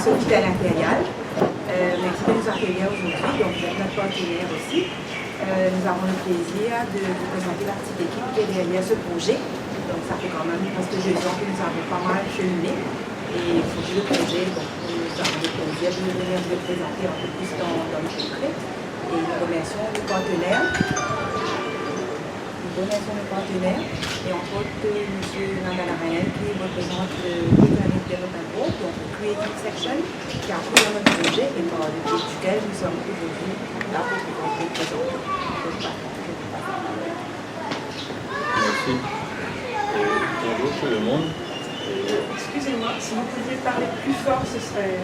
Sophie de l'Impérial. Merci de nous accueillir aujourd'hui, donc vous êtes notre partenaire aussi. Nous avons le plaisir de vous présenter la petite équipe qui est derrière ce projet. Donc ça fait quand même presque 2 ans que nous avons pas mal cheminé. Et aujourd'hui le projet, donc, nous avons le plaisir de venir vous le présenter un peu plus dans le concret. Et nous remercions nos partenaires. Et entre autres M. Nandana qui représente l'Economic Development Board, donc le Creative Section, qui a appuyé dans notre projet et par le biais duquel nous sommes aujourd'hui là pour pouvoir vous présenter. Merci. Bonjour tout le monde. Excusez-moi, si vous pouviez parler plus fort, ce serait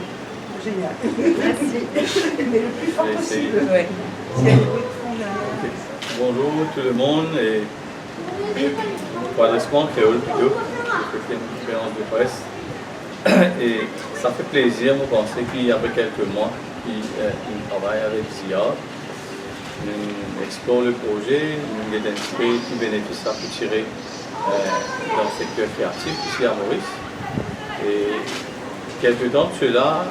génial. Merci. Mais le plus fort possible. Ouais. Bonjour tout le monde et correspond créole plutôt, je fais une conférence de presse et ça fait plaisir de penser qu'après quelques mois, nous travaillons avec ZIA, nous explorons le projet, nous identifions tous les bénéfices à tirer dans le secteur créatif ici à Maurice. Et quelques temps de cela,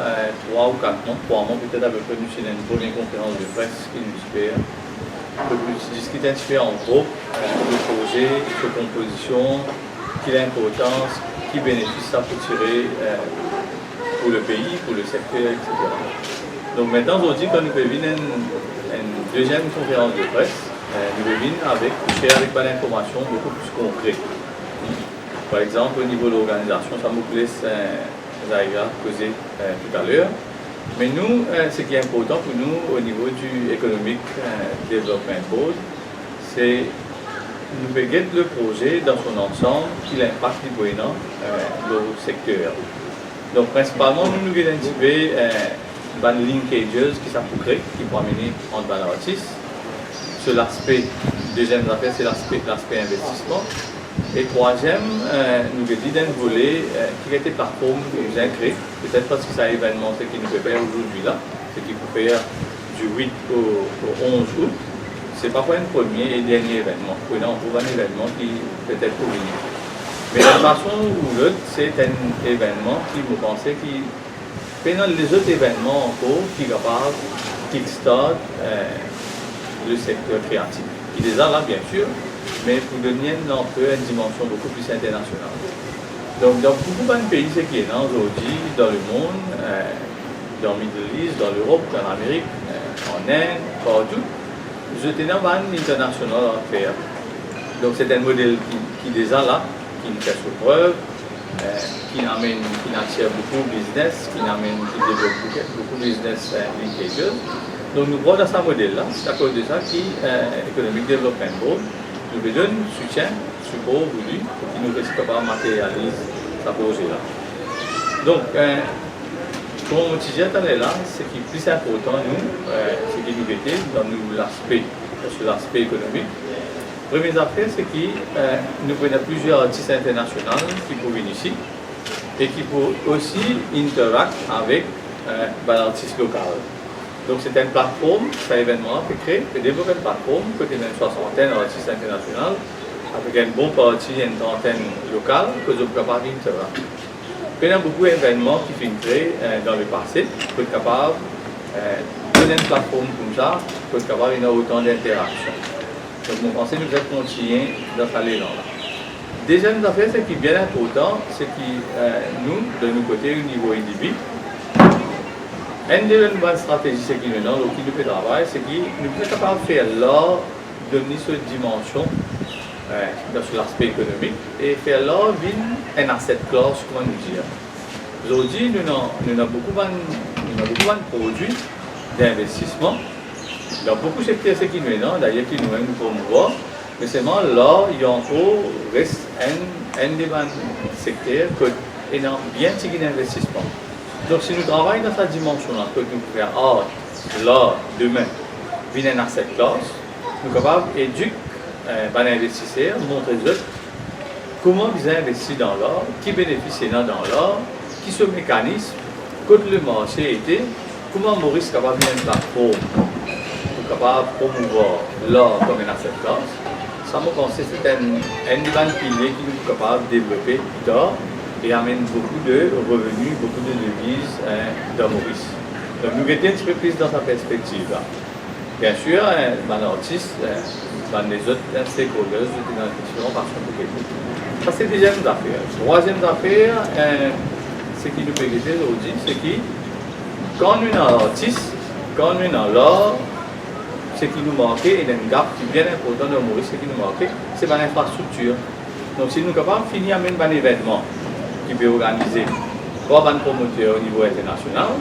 3 ou 4 mois, 3 mois peut-être à peu près, nous sommes une première conférence de presse qui nous espère. Nous discutons en gros le projet, sa composition, quelle importance, qui bénéfice ça peut tirer pour le pays, pour le secteur, etc. Donc maintenant, aujourd'hui, quand nous venons une deuxième conférence de presse, nous venons avec l'information beaucoup plus concrète. Par exemple, au niveau de l'organisation, ça me laisse Zaïga causer tout à l'heure. Mais nous, ce qui est important pour nous au niveau du Economic Development Board, c'est nous regarder le projet dans son ensemble, qui l'impact dans le secteur. Donc principalement, nous identifions des linkages qui s'appliquent, qui peuvent amener entre les artistes. Sur l'aspect, deuxième affaire, c'est l'aspect investissement. Et troisième, nous avons dit d'un volet qui était plateforme que nous avons créé, peut-être parce que c'est un événement qui nous fait faire aujourd'hui là, ce qui peut faire du 8 au 11 août. Ce n'est pas pour un premier et dernier événement, pour un événement qui peut-être pour venir. Mais la façon ou l'autre, c'est un événement qui vous pensez qui, pendant les autres événements encore, qui est capable de kickstart le secteur créatif. Il est là, bien sûr, mais pour donner un peu une dimension beaucoup plus internationale. Donc, dans beaucoup de pays, ce qui est là aujourd'hui, dans le monde, dans le Middle East, dans l'Europe, dans l'Amérique, en Inde, partout, je tenais un international à faire. Donc, c'est un modèle qui est déjà là, qui nous fait ses preuves, qui attire beaucoup de business, qui développe beaucoup de business linkages. Donc, nous voyons dans ce modèle-là, c'est à cause de ça qui Economic Development Board nous donne soutien, support voulu pour qu'il nous reste capable de matérialiser ce projet-là. Donc, comme on disait tout à l'heure, ce qui est plus important, nous, ce qui nous était dans l'aspect économique. La première affaire, c'est que nous prenons plusieurs artistes internationaux qui peuvent venir ici et qui peuvent aussi interagir avec l'artiste local. Donc c'est une plateforme, c'est un événement qui crée, qui développe une plateforme, côté d'une soixantaine d'artistes internationaux, avec une bonne partie, une trentaine locale, que nous sommes capables d'interagir. Il y a beaucoup d'événements qui sont créés dans le passé, pour être capable de donner une plateforme comme ça, pour être capable d'avoir autant d'interactions. Donc je pense que nous devons continuer dans cette élan-là. Deuxième affaire, ce qui est bien important, c'est que nous, de notre côté, au niveau individu, une des bonnes stratégies qui nous donne, qui nous fait travail, c'est que nous sommes capables de faire l'art, donner cette dimension sur l'aspect économique et faire l'art une asset class, comment nous dire. Aujourd'hui, nous avons beaucoup de produits d'investissement. Dans beaucoup de secteurs, ce qui nous donne, d'ailleurs, qui nous aime promouvoir, mais seulement l'art, il y a encore reste un des secteurs qui a bien tiré d'investissement. Donc, si nous travaillons dans cette dimension-là, que nous faisons l'art, demain, vient un asset class, nous sommes capables d'éduquer les investisseurs, montrer aux autres comment ils investissent dans l'art, qui bénéficient dans l'art, qui sont les mécanismes, quand le marché était, comment Maurice est capable de faire une plateforme pour capable de promouvoir l'art comme un asset class. Ça me pense que c'est un pilier qui nous est capable de développer plus tard et amène beaucoup de revenus, beaucoup de devises dans Maurice. Donc nous étions un petit peu plus dans sa perspective là. Bien sûr, les artistes, les autres stakeholders dans différentes parties de l'équipe. Ça c'est la deuxième affaire. Troisième affaire, ce qui nous permet aujourd'hui, c'est que quand on est un artiste, quand on est dans l'art, ce qui nous manquait, et un gap qui est bien important dans Maurice, ce qui nous manquait, c'est l'infrastructure. Donc si nous sommes capables de finir même un événement qui peut organiser par un promoteur au niveau international,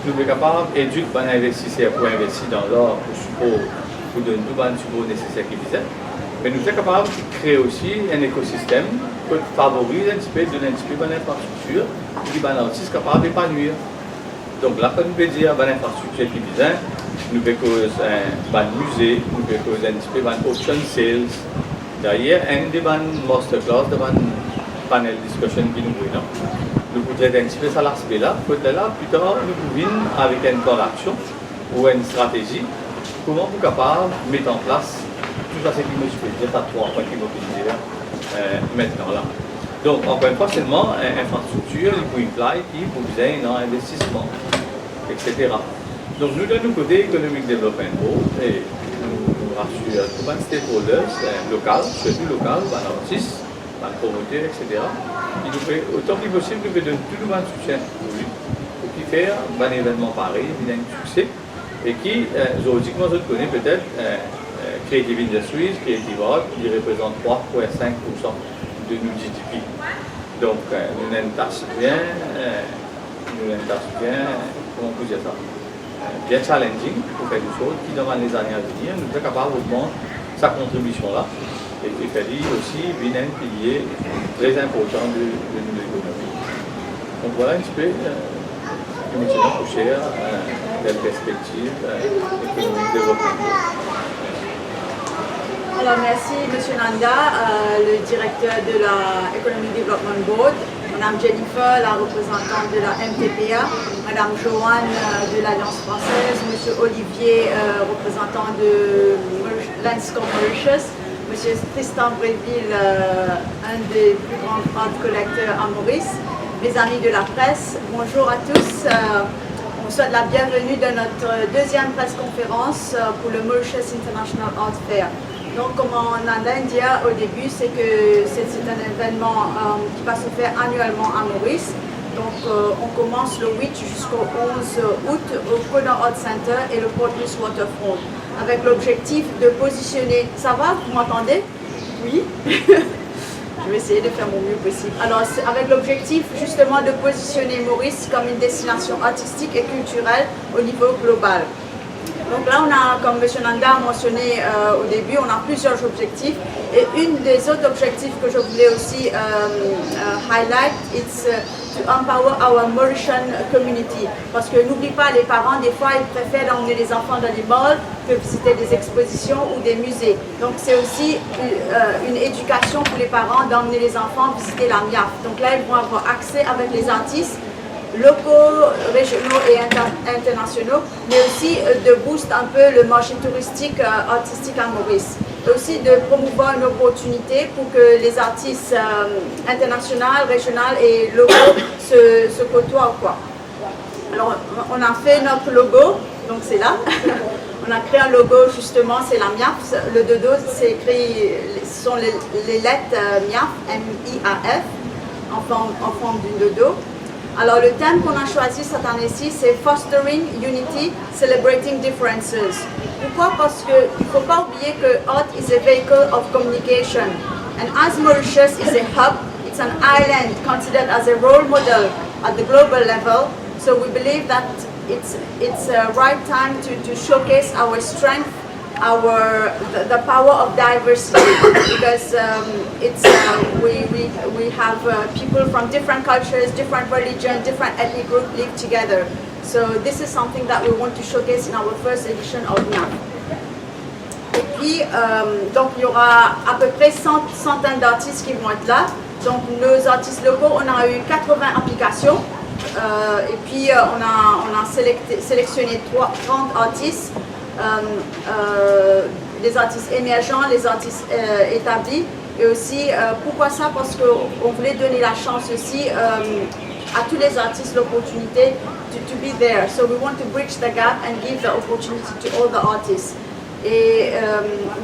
nous sommes capables d'éduquer les investisseurs pour investir dans l'art, pour donner tout le support nécessaire qu'ils besoin. Mais nous sommes capables de créer aussi un écosystème qui favorise un petit peu, donner un petit peu l'infrastructure, et qui les artistes capables d'épanouir. Donc là, quand nous pouvons dire l'infrastructure qui besoin, nous pouvons causer un musée, nous pouvons causer un petit peu auction sales. D'ailleurs, un des masterclass, un panel discussion qui nous voulons, nous voudrions un petit peu ça l'aspect-là. Là, plus tard, nous pouvons, avec un plan d'action ou une stratégie, comment vous êtes capable de mettre en place tout ça, c'est qui me peut dire, à 3 points qui vont dire maintenant là. Donc, encore une fois, seulement infrastructure, les points fly qui vous besoin d'un investissement, etc. Donc, nous, de notre côté, Economic Development Board, et nous rassurons tous les stakeholders locaux, surtout locaux, les artistes, les promoteurs, etc. Qui nous fait, autant que possible, nous donner tout le soutien pour lui, pour qu'il fasse un événement pareil, il a un succès, et qui, juridiquement, je connais peut-être Creative Industries, Creative Art, qui représente 3,5% de nos GDP. Donc, nous avons une tâche bien, comment on peut dire ça, bien challenging pour faire des choses qui, dans les années à venir, nous sommes capables d'augmenter sa contribution là. Et qui fait aussi un pilier très important de notre économie. Donc voilà un petit peu qui me tient touché à la perspective économique développement. Alors merci M. Nanda, le directeur de la Economic Development Board, Mme Jennifer, la représentante de la MTPA, Mme Joanne de l'Alliance française, M. Olivier, représentant de Lanscombe Mauritius, M. Tristan Bréville, un des plus grands art collecteurs à Maurice, mes amis de la presse, bonjour à tous. On souhaite la bienvenue dans notre deuxième presse conférence pour le Mauritius International Art Fair. Donc, comme on a dit au début, c'est que c'est un événement qui va se faire annuellement à Maurice. Donc, on commence le 8 jusqu'au 11 août au Kona Art Center et le Portlaoise Waterfront, avec l'objectif de positionner. Ça va? Vous m'entendez? Oui. Je vais essayer de faire mon mieux possible. Alors, avec l'objectif justement de positionner Maurice comme une destination artistique et culturelle au niveau global. Donc là, on a, comme M. Nanda a mentionné au début, on a plusieurs objectifs. Et une des autres objectifs que je voulais aussi highlight, it's to empower our Mauritian community. Parce que n'oublie pas, les parents, des fois, ils préfèrent emmener les enfants dans les malls que visiter des expositions ou des musées. Donc c'est aussi une éducation pour les parents d'emmener les enfants visiter la MIAF. Donc là, ils vont avoir accès avec les artistes locaux, régionaux et internationaux, mais aussi de booster un peu le marché touristique artistique à Maurice. Et aussi de promouvoir une opportunité pour que les artistes internationaux, régionaux et locaux se côtoient. Quoi. Alors, on a fait notre logo, donc c'est là. On a créé un logo justement, c'est la MIAF. Le dodo, c'est écrit, ce sont les lettres MIAF, M-I-A-F, en forme d'une dodo. Alors le thème qu'on a choisi cette année-ci, c'est Fostering Unity, Celebrating Differences. Pourquoi? Parce qu'il ne faut pas oublier que art is a vehicle of communication. And as Mauritius is a hub, it's an island considered as a role model at the global level. So we believe that it's a right time to showcase our strength, the power of diversity, because we have people from different cultures, different religions, different ethnic groups live together. So this is something that we want to showcase in our first edition of NAP. Et puis, donc il y aura à peu près centaines d'artistes qui vont être là. Donc nos artistes locaux, on a eu 80 applications. Et puis on a sélectionné 30 artistes. Les artistes émergents, les artistes établis Et aussi, pourquoi ça? Parce qu'on voulait donner la chance aussi à tous les artistes l'opportunité to be there. So we want to bridge the gap and give the opportunity to all the artists. Et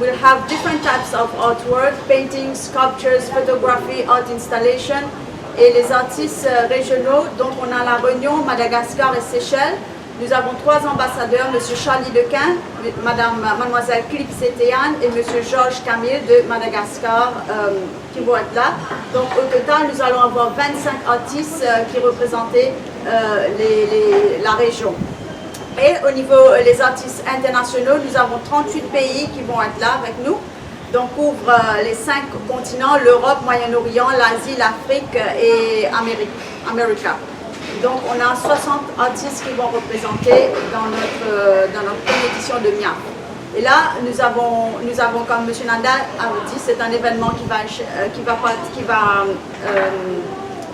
we'll have different types of artwork, painting, sculptures, photography, art installation. Et les artistes régionaux, donc on a la Réunion, Madagascar et Seychelles. Nous avons 3 ambassadeurs, M. Charlie Lequin, Mademoiselle Clip Sétéane et M. Georges Camille de Madagascar qui vont être là. Donc au total, nous allons avoir 25 artistes qui représentaient la région. Et au niveau des artistes internationaux, nous avons 38 pays qui vont être là avec nous. Donc couvre les 5 continents, l'Europe, Moyen-Orient, l'Asie, l'Afrique et Amérique. Donc on a 60 artistes qui vont représenter dans notre première édition de MIAF. Et là, nous avons comme M. Nanda a dit, c'est un événement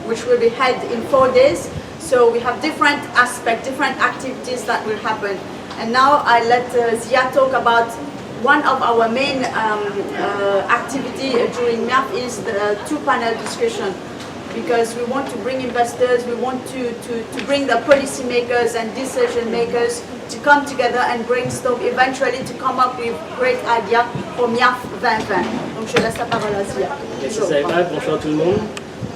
which will be held in 4 days. So we have different aspects, different activities that will happen. And now I let Zia talk about one of our main activity during MIAF is the 2-panel discussion. Because we want to bring investors, we want to bring the policy makers and decision makers to come together and brainstorm eventually to come up with great ideas for MIAF 2020. Donc je laisse la parole à Zia. Merci Zaira, bonjour à tout le monde.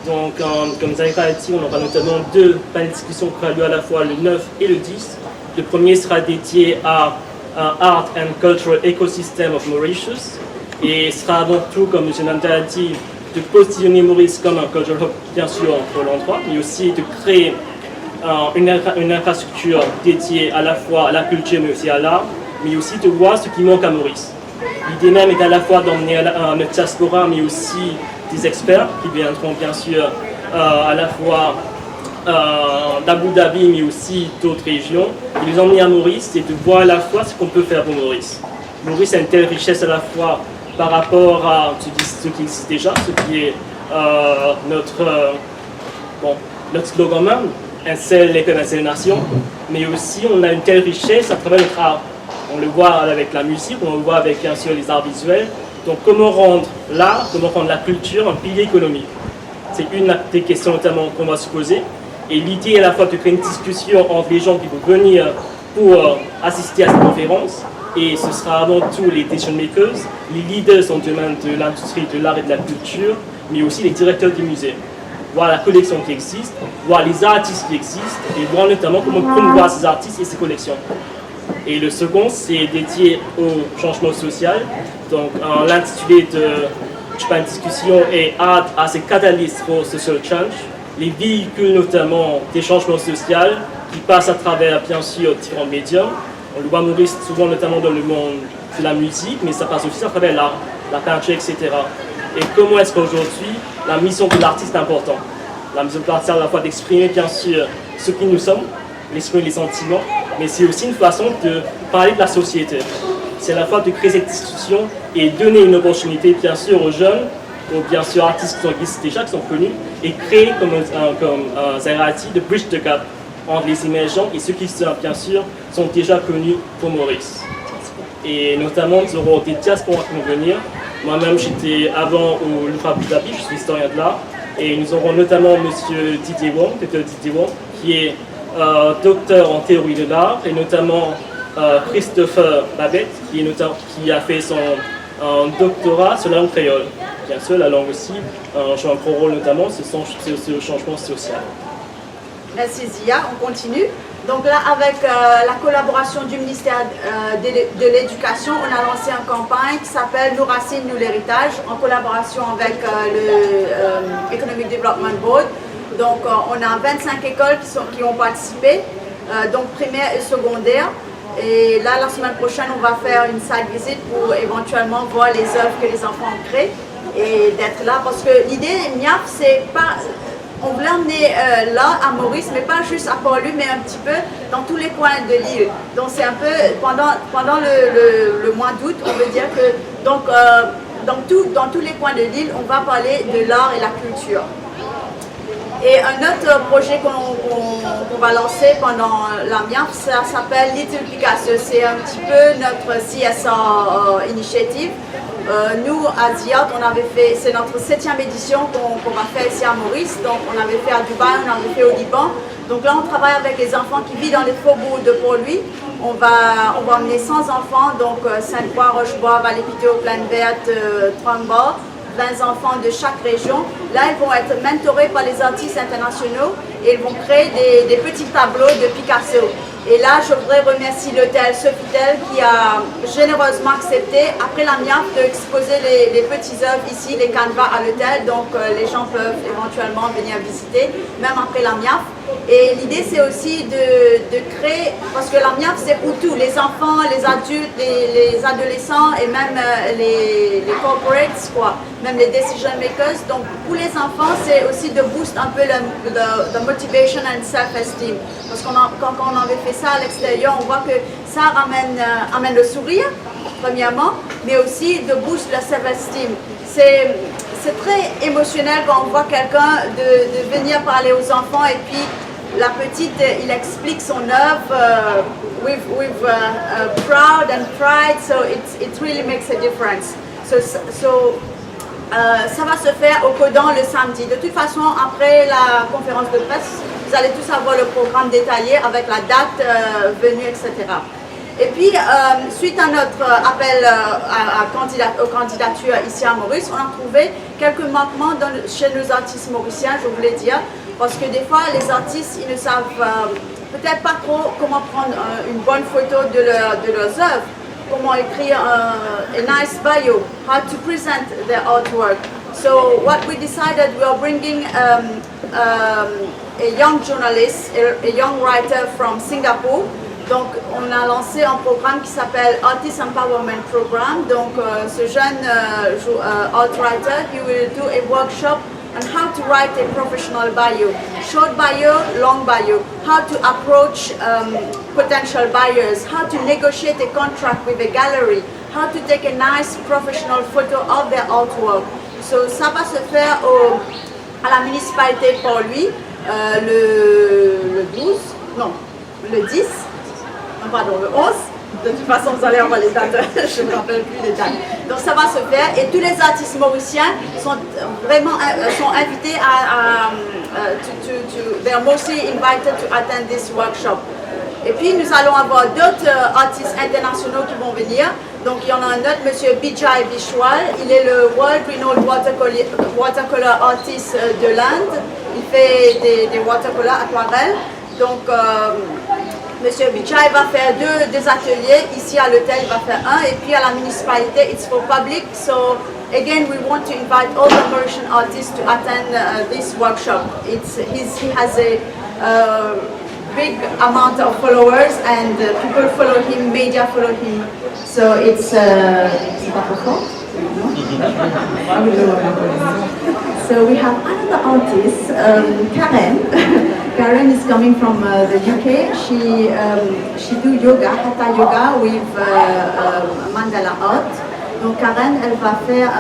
Donc comme Zaira a dit, on aura notamment 2 panels de discussion qui aura lieu à la fois le 9 et le 10. Le premier sera dédié à Art and Cultural Ecosystem of Mauritius et sera avant tout, comme M. Nanda a dit, de positionner Maurice comme un cultural hub, bien sûr, pour l'endroit, mais aussi de créer une infrastructure dédiée à la fois à la culture, mais aussi à l'art, mais aussi de voir ce qui manque à Maurice. L'idée même est à la fois d'emmener notre diaspora, mais aussi des experts qui viendront, bien sûr, à la fois d'Abu Dhabi, mais aussi d'autres régions, et les emmener à Maurice et de voir à la fois ce qu'on peut faire pour Maurice. Maurice a une telle richesse à la fois par rapport à ce qui existe déjà, ce qui est notre slogan même, un seul école, une seule nation, mais aussi on a une telle richesse à travers notre art. On le voit avec la musique, on le voit avec bien sûr les arts visuels. Donc comment rendre l'art, comment rendre la culture un pilier économique? C'est une des questions notamment qu'on va se poser. Et l'idée est à la fois de créer une discussion entre les gens qui vont venir pour assister à cette conférence. Et ce sera avant tout les decision makers, les leaders en domaine de l'industrie, de l'art et de la culture, mais aussi les directeurs des musées. Voir la collection qui existe, voir les artistes qui existent et voir notamment comment promouvoir ces artistes et ces collections. Et le second, c'est dédié au changement social. Donc l'intitulé de la discussion est Art as a Catalyst for Social Change. Les véhicules notamment des changements sociaux qui passent à travers bien sûr différents médiums. On le voit Maurice souvent notamment dans le monde de la musique, mais ça passe aussi à travers l'art, la peinture, etc. Et comment est-ce qu'aujourd'hui, la mission de l'artiste est importante? La mission de l'artiste est à la fois d'exprimer bien sûr ce qui nous sommes, d'exprimer les sentiments, mais c'est aussi une façon de parler de la société. C'est à la fois de créer cette discussion et donner une opportunité bien sûr aux jeunes, aux bien sûr artistes qui existent déjà, qui sont connus, et créer comme Zaira a dit, de bridge the gap entre les émergents et ceux qui bien sûr sont déjà connus pour Maurice. Et notamment nous aurons des diasporas qui vont venir. Moi-même j'étais avant au Louvre Abu Dhabi, je suis historien de l'art, et nous aurons notamment M. Didier Wong, qui est docteur en théorie de l'art, et notamment Christopher Babette, qui a fait son doctorat sur la langue créole. Bien sûr, la langue aussi joue un gros rôle notamment sur ce changement social. Merci Zia, on continue. Donc là, avec la collaboration du ministère de l'Éducation, on a lancé une campagne qui s'appelle Nos racines, nous l'héritage, en collaboration avec le Economic Development Board. Donc on a 25 écoles qui ont participé, donc primaire et secondaire. Et là, la semaine prochaine, on va faire une site visite pour éventuellement voir les œuvres que les enfants ont créées et d'être là. Parce que l'idée MIAF, c'est pas... On voulait emmener là à Maurice, mais pas juste à Port-Louis, mais un petit peu dans tous les coins de l'île. Donc c'est un peu, pendant le mois d'août, on veut dire que donc, dans tous les coins de l'île, on va parler de l'art et la culture. Et un autre projet qu'on va lancer pendant la MIAF, ça s'appelle Little Picasso. C'est un petit peu notre CSR initiative. Nous, à Ziyad, c'est notre 7e édition qu'on va faire ici à Maurice. Donc, on avait fait à Dubaï, on avait fait au Liban. Donc là, on travaille avec les enfants qui vivent dans les faubourgs de Port-Louis. On va emmener 100 enfants, donc Sainte-Croix, Rochebois, Vallée-Pitot, Plaine-Verte, Trumba, 20 enfants de chaque région. Là, ils vont être mentorés par les artistes internationaux et ils vont créer des petits tableaux de Picasso. Et là, je voudrais remercier l'hôtel Sofitel qui a généreusement accepté, après la MIAF, d'exposer les petits œuvres ici, les canevas à l'hôtel. Donc, les gens peuvent éventuellement venir visiter, même après la MIAF. Et l'idée, c'est aussi de créer, parce que la MIAF, c'est pour tout, les enfants, les adultes, les adolescents et même les corporates, quoi, même les decision makers. Donc, pour les enfants, c'est aussi de boost un peu the motivation and self-esteem. Parce que quand on avait fait ça à l'extérieur, on voit que ça amène le sourire, premièrement, mais aussi de boost le self-esteem. C'est très émotionnel quand on voit quelqu'un de venir parler aux enfants et puis la petite, il explique son œuvre with proud and pride, so it really makes a difference. Ça va se faire au Codan le samedi. De toute façon, après la conférence de presse, vous allez tous avoir le programme détaillé avec la date venue, etc. Et puis, suite à notre appel aux candidatures ici à Maurice, on a trouvé quelques manquements chez nos artistes mauriciens, je voulais dire, parce que des fois, les artistes, ils ne savent peut-être pas trop comment prendre une bonne photo de leurs œuvres, comment écrire a nice bio, how to present their artwork. So what we decided, we are bringing a young journalist, a young writer from Singapore. Donc, on a lancé un programme qui s'appelle Artist Empowerment Program. Donc, ce jeune art writer, he will do a workshop on how to write a professional bio, short bio, long bio, how to approach potential buyers, how to negotiate a contract with a gallery, how to take a nice professional photo of their artwork. So, ça va se faire à la municipalité de Port-Louis le 12, non, le 10. Pardon, le 11. De toute façon, vous allez avoir les dates, je ne me rappelle plus les dates. Donc ça va se faire et tous les artistes mauriciens sont vraiment invités they are mostly invited to attend this workshop. Et puis nous allons avoir d'autres artistes internationaux qui vont venir. Donc il y en a un autre, monsieur Bijay Vishwal, il est le World Renowned Watercolor Artist de l'Inde. Il fait des watercolors aquarelles. Donc Monsieur Bijay va faire deux ateliers, ici à l'hôtel il va faire un et puis à la municipalité it's for public. So again we want to invite all the Mauritian artists to attend this workshop. He has a big amount of followers and people follow him, media follow him. So it's So we have another artist, Karen. Karen is coming from the UK. She do yoga, hatha yoga with mandala art. Donc Karen, elle va faire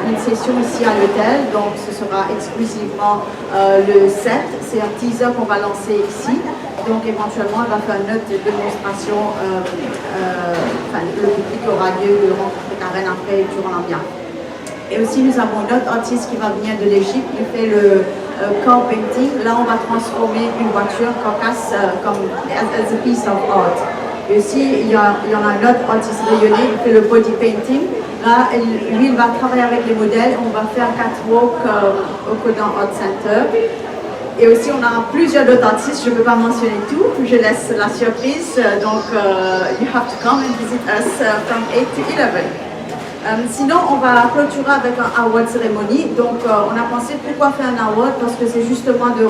une session ici à l'hôtel. Donc ce sera exclusivement le 7. C'est un teaser qu'on va lancer ici. Donc éventuellement, elle va faire une autre démonstration. Le public aura lieu de rencontrer Karen après durant l'ambiance. Et aussi, nous avons un autre artiste qui va venir de l'Égypte, il fait le car painting. Là, on va transformer une voiture carcasse comme as a piece of art. Et aussi, il y en a un autre artiste rayonné, il fait le body painting. Là, lui, il va travailler avec les modèles. On va faire un catwalk au Codan Art Center. Et aussi, on a plusieurs autres artistes, je ne peux pas mentionner tout, je laisse la surprise. Donc, you have to come and visit us from 8 to 11. Sinon, on va clôturer avec un award cérémonie. Donc, on a pensé pourquoi faire un award, parce que c'est justement de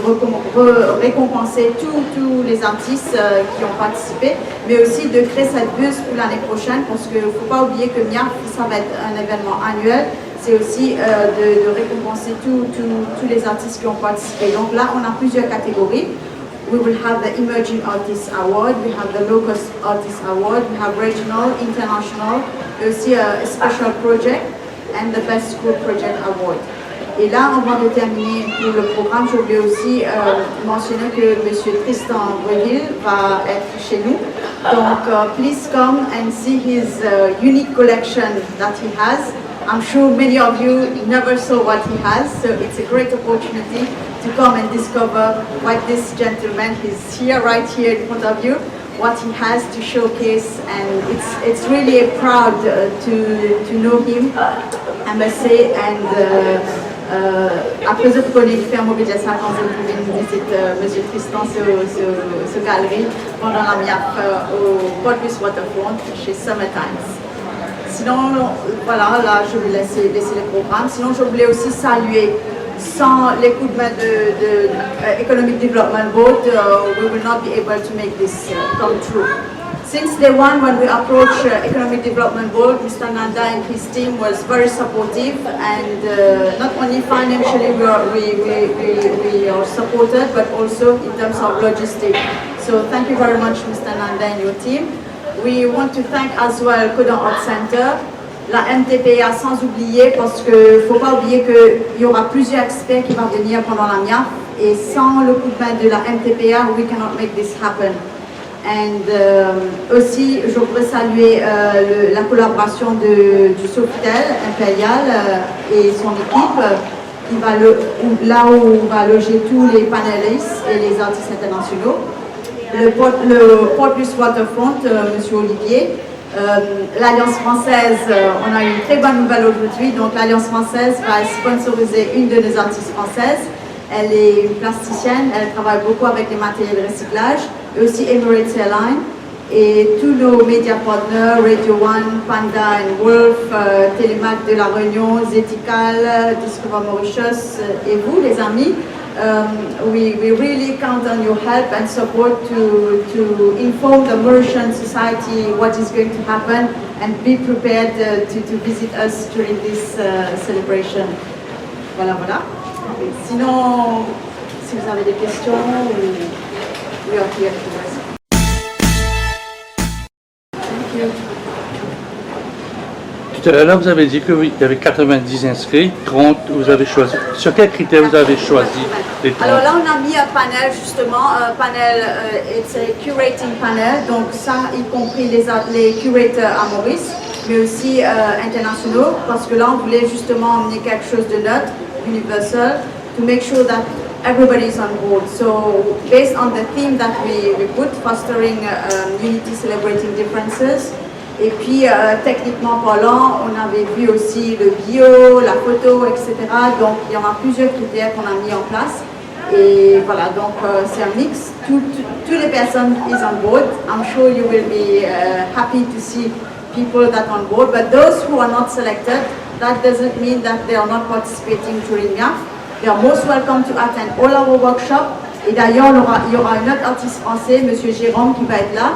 récompenser tous les artistes qui ont participé, mais aussi de créer cette buzz pour l'année prochaine, parce qu'il ne faut pas oublier que MIAF, ça va être un événement annuel. C'est aussi de récompenser tous les artistes qui ont participé. Donc là, on a plusieurs catégories. We will have the Emerging Artist Award, we have the Local Artist Award, we have Regional, International, aussi a Special Project, and the Best School Project Award. Et là, avant de terminer pour le programme, je voulais aussi mentionner que M. Tristan Breville va être chez nous. Donc, please come and see his unique collection that he has. I'm sure many of you never saw what he has, so it's a great opportunity to come and discover what this gentleman is here, right here in front of you, what he has to showcase, and it's really a proud to know him, I must say, and après je connais ferme déjà ça quand je pouvais nous visiter Monsieur Tristan ce galerie pendant la MIAF au Portbus Waterfront chez Summertimes. Sinon, voilà, là je vais laisser le programme. Sinon, je voulais aussi saluer, sans les coups de main de Economic Development Board, we will not be able to make this come true. Since day one, when we approached Economic Development Board, Mr. Nanda and his team was very supportive, and not only financially we are supported, but also in terms of logistics. So thank you very much, Mr. Nanda and your team. We want to thank as well Codan Art Center, la MTPA sans oublier, parce qu'il ne faut pas oublier qu'il y aura plusieurs experts qui vont venir pendant la MIAF, et sans le coup de main de la MTPA, we cannot make this happen. And aussi, je voudrais saluer la collaboration du Sofitel Impérial et son équipe, qui va là où on va loger tous les panélistes et les artistes internationaux. Le Portbus Waterfront, Monsieur Olivier, l'Alliance française, on a une très bonne nouvelle aujourd'hui, donc l'Alliance française va sponsoriser une de nos artistes françaises. Elle est une plasticienne, elle travaille beaucoup avec les matériels de recyclage, et aussi Emirates Airlines, et tous nos médias partners, Radio One, Panda and Wolf, Télémac de la Réunion, Zetical, Discover Mauritius, et vous les amis. We really count on your help and support to inform the Mauritian society what is going to happen and be prepared to visit us during this celebration. Voilà. Sinon, si vous avez des questions, we are here to respond. Thank you. Tout à l'heure, vous avez dit qu'il y avait 90 inscrits. 30, vous avez choisi. Sur quels critères vous avez choisi les 30? Alors là, on a mis un panel justement, it's a curating panel, donc ça, y compris les curators à Maurice, mais aussi internationaux, parce que là, on voulait justement emmener quelque chose de neutre, universal, to make sure that everybody is on board. So, based on the theme that we put, fostering unity, celebrating differences. Et puis, techniquement parlant, on avait vu aussi le bio, la photo, etc. Donc, il y en a plusieurs critères qu'on a mis en place. Et voilà, donc c'est un mix. Toutes les personnes is on board. I'm sure you will be happy to see people that are on board. But those who are not selected, that doesn't mean that they are not participating during MIAF. They are most welcome to attend all our workshops. Et d'ailleurs, il y aura un autre artiste français, M. Jérôme, qui va être là.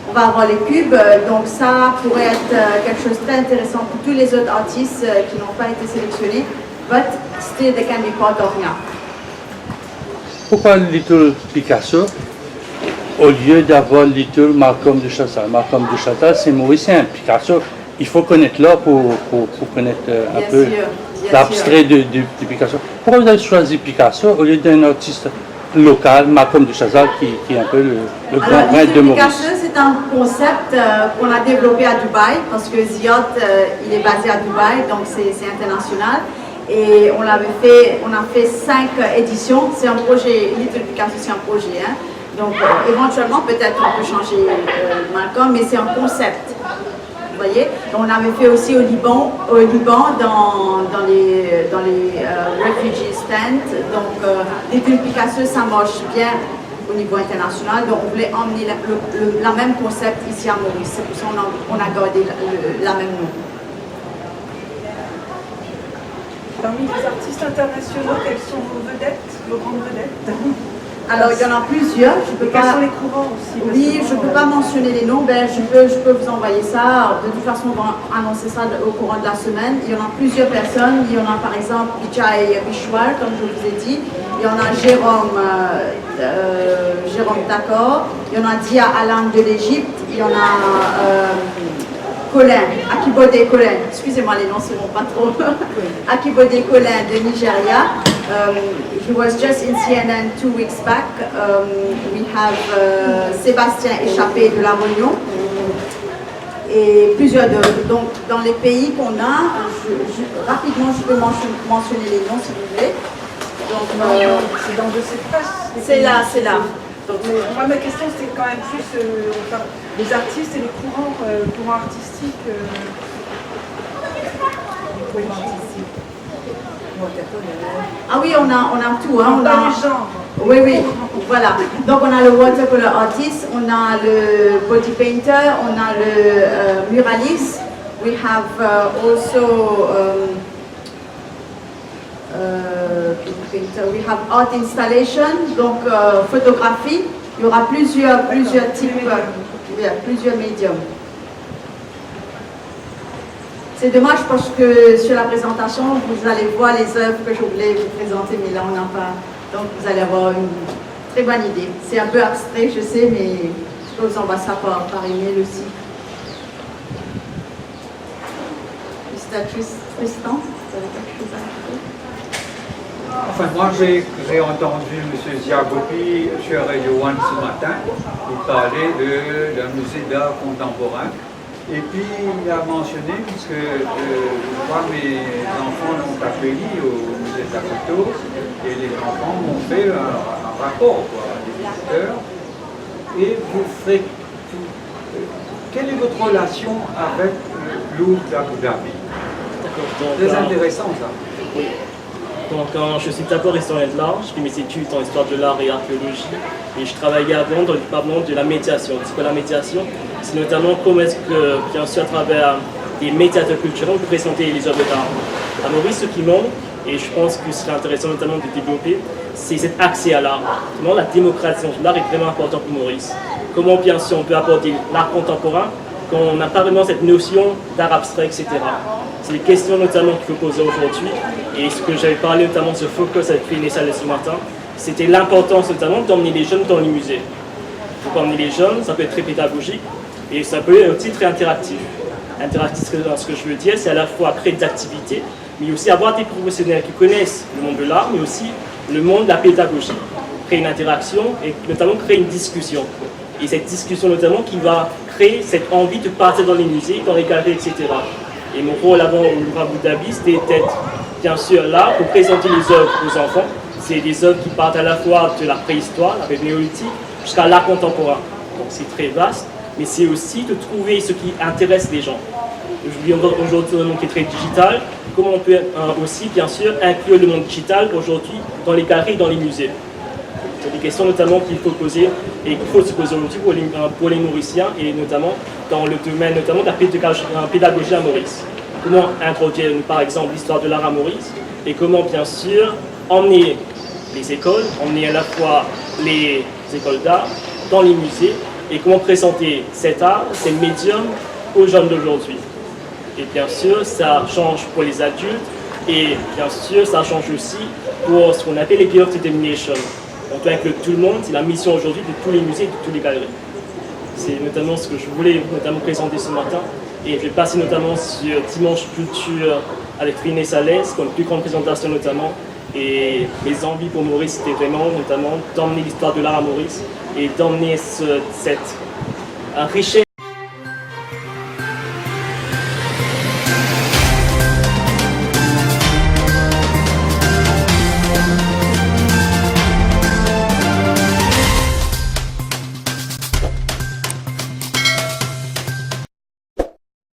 On va avoir les cubes, donc ça pourrait être quelque chose de très intéressant pour tous les autres artistes qui n'ont pas été sélectionnés, but still they can be part of MIAF. Pourquoi Little Picasso au lieu d'avoir Little Malcolm de Chazal? Malcolm de Chazal, c'est mauricien. Picasso, il faut connaître l'art pour connaître un peu l'abstrait de Picasso. Pourquoi vous avez choisi Picasso au lieu d'un artiste local, Malcolm de Chazal, qui est un peu le grand peintre de Maurice? Picasso, c'est un concept qu'on a développé à Dubaï, parce que Ziot, il est basé à Dubaï, donc c'est international. Et on a fait 5 éditions. C'est un projet, Little Picasso, c'est un projet. Hein. Donc éventuellement, peut-être on peut changer Malcolm, mais c'est un concept. Vous voyez, on avait fait aussi au Liban dans les refugee stands. Donc, Little Picasso, ça marche bien au niveau international. Donc, on voulait emmener la même concept ici à Maurice. C'est pour ça qu'on a gardé la même nom. Parmi les artistes internationaux, quelles sont vos vedettes, vos grandes vedettes? Alors, il y en a plusieurs. Quels sont les courants aussi? Oui, je ne peux pas mentionner les noms, ben, je peux vous envoyer ça. De toute façon, on va annoncer ça au courant de la semaine. Il y en a plusieurs personnes. Il y en a par exemple Vijay Vishwal, comme je vous ai dit. Il y en a Jérôme Takor. Il y en a Dia Alam de l'Égypte. Il y en a Akibode Colin, excusez-moi les noms, c'est mon patron, Akibode Colin de Nigeria. He was just in CNN 2 weeks back. We have Sébastien Échappé de La Réunion. Et plusieurs donc dans les pays qu'on a, rapidement je peux mentionner les noms si vous voulez. Donc, c'est dans de ces presse. C'est là. Donc, moi, ma question, c'était quand même plus enfin, les artistes et les courants artistiques. Ah oui, on a tout. Hein, on a les genres. Oui, voilà. Donc on a le watercolor artist, on a le body painter, on a le muraliste. We have also painter. We have art installation, donc photographie. Il y aura plusieurs types, plusieurs médiums. C'est dommage parce que sur la présentation, vous allez voir les œuvres que je voulais vous présenter, mais là on n'a pas. Donc vous allez avoir une très bonne idée. C'est un peu abstrait, je sais, mais je vous envoie ça par email aussi. Mr. Tristan, vous avez quelque chose à ajouter? Enfin, moi j'ai entendu M. Ziagopi sur Radio One ce matin, il parlait d'un musée d'art contemporain. Et puis il a mentionné, puisque moi mes enfants l'ont accueilli au musée de la photo, et les enfants m'ont fait un rapport, des visiteurs. Et quelle est votre relation avec le Louvre d'Abu Dhabi? Très intéressant ça. Oui. Donc, je suis d'abord historien de l'art, je fais mes études en histoire de l'art et archéologie, et je travaillais avant dans le département de la médiation. C'est quoi la médiation? C'est notamment comment est-ce que, bien sûr, à travers des médiateurs culturels, on peut présenter les œuvres d'art. À Maurice, ce qui manque, et je pense que ce serait intéressant notamment de développer, c'est cet accès à l'art. Comment la démocratisation de l'art est vraiment importante pour Maurice. Comment, bien sûr, on peut apporter l'art contemporain quand on n'a pas vraiment cette notion d'art abstrait, etc. C'est des questions notamment qu'il faut poser aujourd'hui. Et ce que j'avais parlé notamment de ce focus avec Vanessa ce matin, c'était l'importance notamment d'emmener les jeunes dans les musées. Il faut emmener les jeunes, ça peut être très pédagogique et ça peut être aussi très interactif. Interactif, ce que je veux dire, c'est à la fois créer des activités, mais aussi avoir des professionnels qui connaissent le monde de l'art, mais aussi le monde de la pédagogie. Créer une interaction et notamment créer une discussion. Et cette discussion notamment qui va créer cette envie de partir dans les musées, dans les galeries, etc. Et mon rôle avant au Louvre Abu Dhabi, c'était d'être bien sûr là pour présenter les œuvres aux enfants. C'est des œuvres qui partent à la fois de la préhistoire, la période néolithique, jusqu'à l'art contemporain. Donc c'est très vaste, mais c'est aussi de trouver ce qui intéresse les gens. Aujourd'hui, un monde qui est très digital, comment on peut aussi bien sûr inclure le monde digital aujourd'hui dans les galeries et dans les musées. C'est des questions notamment qu'il faut poser et qu'il faut se poser aujourd'hui pour les Mauriciens et notamment dans le domaine notamment de la pédagogie à Maurice. Comment introduire par exemple l'histoire de l'art à Maurice et comment bien sûr emmener les écoles, emmener à la fois les écoles d'art dans les musées et comment présenter cet art, ces médiums aux jeunes d'aujourd'hui. Et bien sûr ça change pour les adultes et bien sûr ça change aussi pour ce qu'on appelle les peer determination. On doit inclure tout le monde, c'est la mission aujourd'hui de tous les musées et de toutes les galeries. C'est notamment ce que je voulais notamment présenter ce matin. Et je vais passer notamment sur Dimanche Culture avec Vanessa Salès, pour une plus grande présentation notamment. Et mes envies pour Maurice, c'était vraiment notamment d'emmener l'histoire de l'art à Maurice et d'emmener cette richesse.